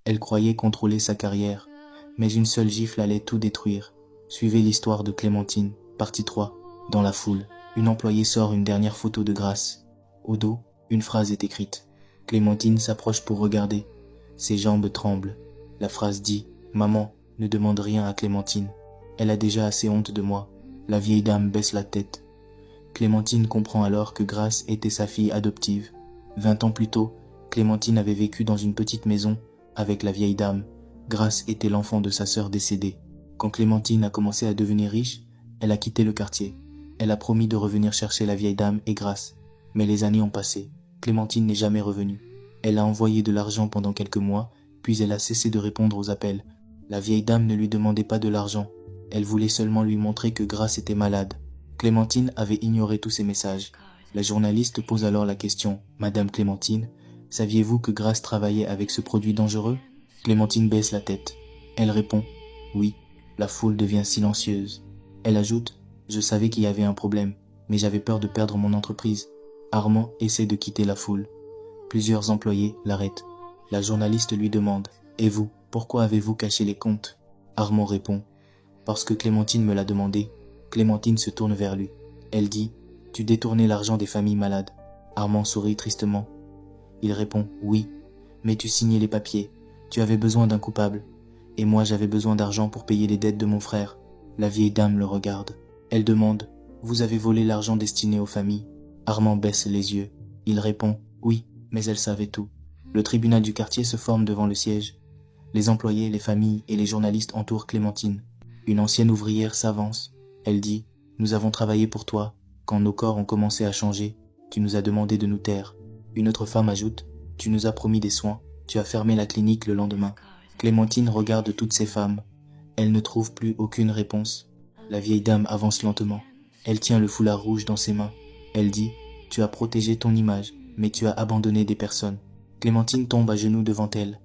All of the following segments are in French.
Elle croyait contrôler sa carrière, mais une seule gifle allait tout détruire. Suivez l'histoire de Clémentine, partie 3. Dans la foule, une employée sort une dernière photo de Grace. Au dos, une phrase est écrite. Clémentine s'approche pour regarder. Ses jambes tremblent. La phrase dit « Maman, ne demande rien à Clémentine. Elle a déjà assez honte de moi. » La vieille dame baisse la tête. Clémentine comprend alors que Grace était sa fille adoptive. 20 ans plus tôt, Clémentine avait vécu dans une petite maison avec la vieille dame. Grace était l'enfant de sa sœur décédée. Quand Clémentine a commencé à devenir riche, elle a quitté le quartier. Elle a promis de revenir chercher la vieille dame et Grace. Mais les années ont passé. Clémentine n'est jamais revenue. Elle a envoyé de l'argent pendant quelques mois, puis elle a cessé de répondre aux appels. La vieille dame ne lui demandait pas de l'argent. Elle voulait seulement lui montrer que Grace était malade. Clémentine avait ignoré tous ces messages. La journaliste pose alors la question « Madame Clémentine, saviez-vous que Grace travaillait avec ce produit dangereux ?» Clémentine baisse la tête. Elle répond « Oui ». La foule devient silencieuse. Elle ajoute « Je savais qu'il y avait un problème, mais j'avais peur de perdre mon entreprise. » Armand essaie de quitter la foule. Plusieurs employés l'arrêtent. La journaliste lui demande « Et vous, pourquoi avez-vous caché les comptes ?» Armand répond « Parce que Clémentine me l'a demandé. » Clémentine se tourne vers lui. Elle dit « Tu détournais l'argent des familles malades. » Armand sourit tristement. Il répond « Oui, mais tu signais les papiers. Tu avais besoin d'un coupable. Et moi j'avais besoin d'argent pour payer les dettes de mon frère. » La vieille dame le regarde. Elle demande « Vous avez volé l'argent destiné aux familles ?» Armand baisse les yeux. Il répond « Oui, mais elle savait tout. » Le tribunal du quartier se forme devant le siège. Les employés, les familles et les journalistes entourent Clémentine. Une ancienne ouvrière s'avance. Elle dit « Nous avons travaillé pour toi. Quand nos corps ont commencé à changer, tu nous as demandé de nous taire. » Une autre femme ajoute « Tu nous as promis des soins. Tu as fermé la clinique le lendemain. » Clémentine regarde toutes ces femmes. Elle ne trouve plus aucune réponse. La vieille dame avance lentement. Elle tient le foulard rouge dans ses mains. Elle dit « Tu as protégé ton image, mais tu as abandonné des personnes. » Clémentine tombe à genoux devant elle.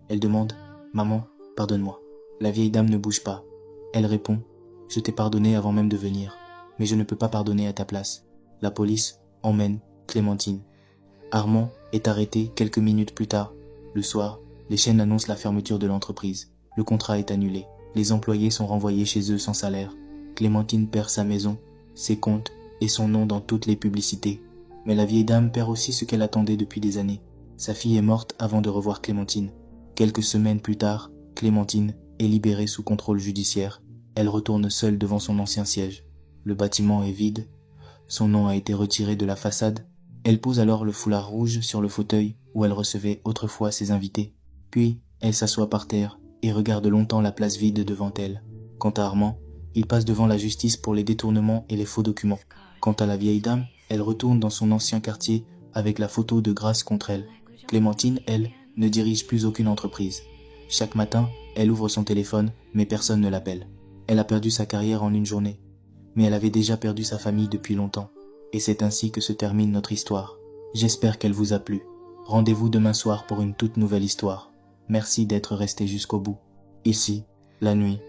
Elle demande « Maman, pardonne-moi. » La vieille dame ne bouge pas. Elle répond « Je t'ai pardonné avant même de venir, mais je ne peux pas pardonner à ta place. » La police emmène Clémentine. Armand est arrêté quelques minutes plus tard. Le soir, les chaînes annoncent la fermeture de l'entreprise. Le contrat est annulé. Les employés sont renvoyés chez eux sans salaire. Clémentine perd sa maison, ses comptes et son nom dans toutes les publicités. Mais la vieille dame perd aussi ce qu'elle attendait depuis des années. Sa fille est morte avant de revoir Clémentine. Quelques semaines plus tard, Clémentine est libérée sous contrôle judiciaire. Elle retourne seule devant son ancien siège. Le bâtiment est vide. Son nom a été retiré de la façade. Elle pose alors le foulard rouge sur le fauteuil où elle recevait autrefois ses invités. Puis, elle s'assoit par terre et regarde longtemps la place vide devant elle. Quant à Armand, il passe devant la justice pour les détournements et les faux documents. Quant à la vieille dame, elle retourne dans son ancien quartier avec la photo de Grace contre elle. Clémentine, elle, ne dirige plus aucune entreprise. Chaque matin, elle ouvre son téléphone, mais personne ne l'appelle. Elle a perdu sa carrière en une journée, mais elle avait déjà perdu sa famille depuis longtemps. Et c'est ainsi que se termine notre histoire. J'espère qu'elle vous a plu. Rendez-vous demain soir pour une toute nouvelle histoire. Merci d'être resté jusqu'au bout. Ici, la nuit.